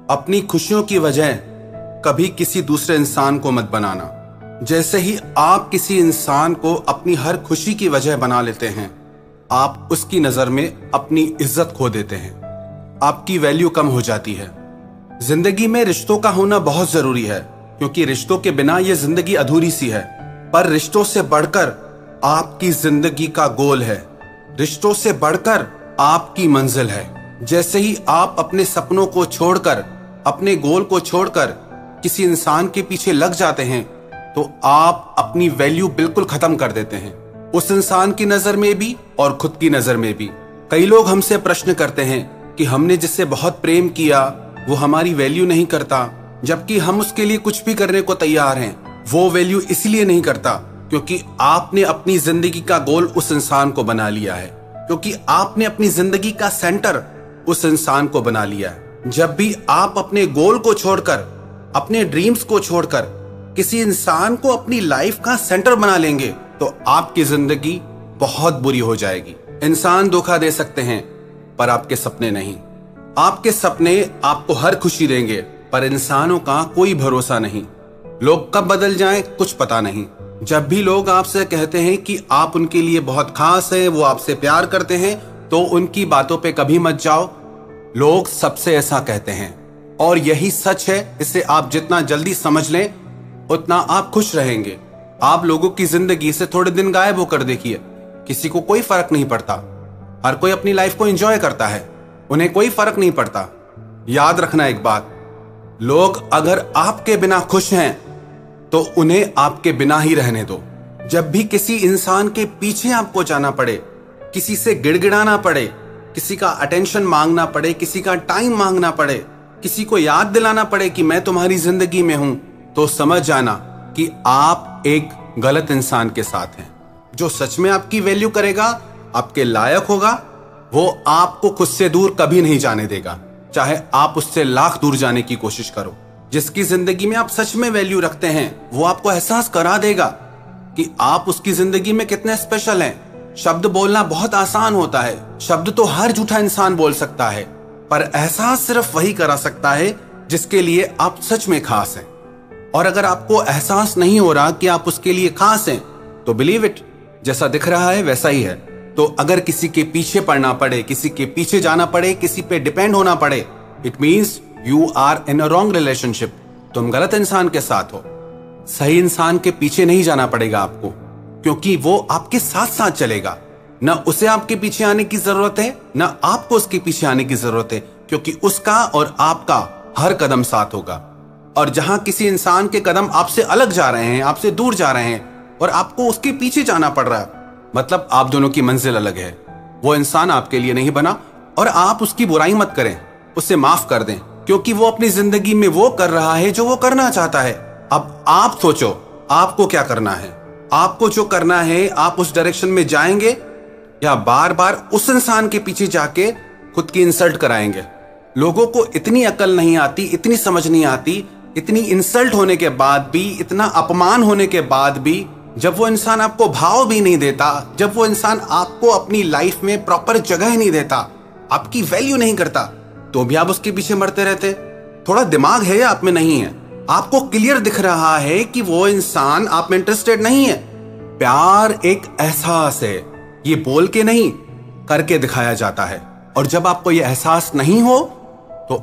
अपनी खुशियों की वजह कभी किसी दूसरे इंसान को मत बनाना। जैसे ही आप किसी इंसान को अपनी हर खुशी की वजह बना लेते हैं, आप उसकी नजर में अपनी इज्जत खो देते हैं, आपकी वैल्यू कम हो जाती है। जिंदगी में रिश्तों का होना बहुत जरूरी है, क्योंकि रिश्तों के बिना ये जिंदगी अधूरी सी है। पर रिश्तों से बढ़कर आपकी जिंदगी का गोल है, रिश्तों से बढ़कर आपकी मंजिल है। जैसे ही आप अपने सपनों को छोड़कर, अपने गोल को छोड़कर किसी इंसान के पीछे लग जाते हैं, तो आप अपनी वैल्यू बिल्कुल खत्म कर देते हैं, उस इंसान की नजर में भी और खुद की नजर में भी। कई लोग हमसे प्रश्न करते हैं कि हमने जिससे बहुत प्रेम किया वो हमारी वैल्यू नहीं करता, जबकि हम उसके लिए कुछ भी करने को तैयार हैं। वो वैल्यू इसलिए नहीं करता क्योंकि आपने अपनी जिंदगी का गोल उस इंसान को बना लिया है, क्योंकि आपने अपनी जिंदगी का सेंटर उस इंसान को बना लिया है। जब भी आप अपने गोल को छोड़कर, अपने ड्रीम्स को छोड़कर किसी इंसान को अपनी लाइफ का सेंटर बना लेंगे, तो आपकी जिंदगी बहुत बुरी हो जाएगी। इंसान धोखा दे सकते हैं पर आपके सपने नहीं। आपके सपने आपको हर खुशी देंगे, पर इंसानों का कोई भरोसा नहीं। लोग कब बदल जाएं कुछ पता नहीं। जब भी लोग आपसे कहते हैं कि आप उनके लिए बहुत खास हैं, वो आपसे प्यार करते हैं, तो उनकी बातों पे कभी मत जाओ। लोग सबसे ऐसा कहते हैं और यही सच है। इसे आप जितना जल्दी समझ लें उतना आप खुश रहेंगे। आप लोगों की जिंदगी से थोड़े दिन गायब होकर देखिए, किसी को कोई फर्क नहीं पड़ता। हर कोई अपनी लाइफ को एंजॉय करता है, उन्हें कोई फर्क नहीं पड़ता। याद रखना एक बात, लोग अगर आपके बिना खुश हैं तो उन्हें आपके बिना ही रहने दो। जब भी किसी इंसान के पीछे आपको जाना पड़े, किसी से गिड़गिड़ाना पड़े, किसी का अटेंशन मांगना पड़े, किसी का टाइम मांगना पड़े, किसी को याद दिलाना पड़े कि मैं तुम्हारी जिंदगी में हूं, तो समझ जाना कि आप एक गलत इंसान के साथ हैं। जो सच में आपकी वैल्यू करेगा, आपके लायक होगा, वो आपको खुद से दूर कभी नहीं जाने देगा, चाहे आप उससे लाख दूर जाने की कोशिश करो। जिसकी जिंदगी में आप सच में वैल्यू रखते हैं, वो आपको एहसास करा देगा कि आप उसकी जिंदगी में कितने स्पेशल हैं। शब्द बोलना बहुत आसान होता है, शब्द तो हर झूठा इंसान बोल सकता है, पर एहसास सिर्फ वही करा सकता है जिसके लिए आप सच में खास हैं। और अगर आपको एहसास नहीं हो रहा कि आप उसके लिए खास हैं, तो बिलीव इट, जैसा दिख रहा है वैसा ही है। तो अगर किसी के पीछे पड़ना पड़े, किसी के पीछे जाना पड़े, किसी पे डिपेंड होना पड़े, it means you are in a wrong relationship. तुम गलत इंसान के साथ हो। सही इंसान के पीछे नहीं जाना पड़ेगा आपको, क्योंकि वो आपके साथ साथ चलेगा। न उसे आपके पीछे आने की जरूरत है, न आपको उसके पीछे आने की जरूरत है, क्योंकि उसका और आपका हर कदम साथ होगा। और जहां किसी इंसान के कदम आपसे अलग जा रहे हैं, आपसे दूर जा रहे हैं, और आपको उसके पीछे जाना पड़ रहा है, मतलब आप दोनों की मंजिल अलग है। वो इंसान आपके लिए नहीं बना, और आप उसकी बुराई मत करें, उसे माफ कर दें, क्योंकि वो अपनी जिंदगी में वो कर रहा है जो वो करना चाहता है। अब आप सोचो आपको क्या करना है। आपको जो करना है, आप उस डायरेक्शन में जाएंगे या बार बार उस इंसान के पीछे जाके खुद की इंसल्ट कराएंगे। लोगों को इतनी अकल नहीं आती, इतनी समझ नहीं आती, इतनी इंसल्ट होने के बाद भी, इतना अपमान होने के बाद भी, जब वो इंसान आपको भाव भी नहीं देता, जब वो इंसान आपको अपनी लाइफ में प्रॉपर जगह नहीं देता, आपकी वैल्यू नहीं करता, तो भी आप उसके पीछे मरते रहते। थोड़ा दिमाग है या आप में नहीं है? आपको क्लियर दिख रहा है कि वो इंसान आप में इंटरेस्टेड नहीं है। प्यार एक एहसास है, ये बोल के नहीं करके दिखाया जाता है। और जब आपको ये एहसास नहीं हो तो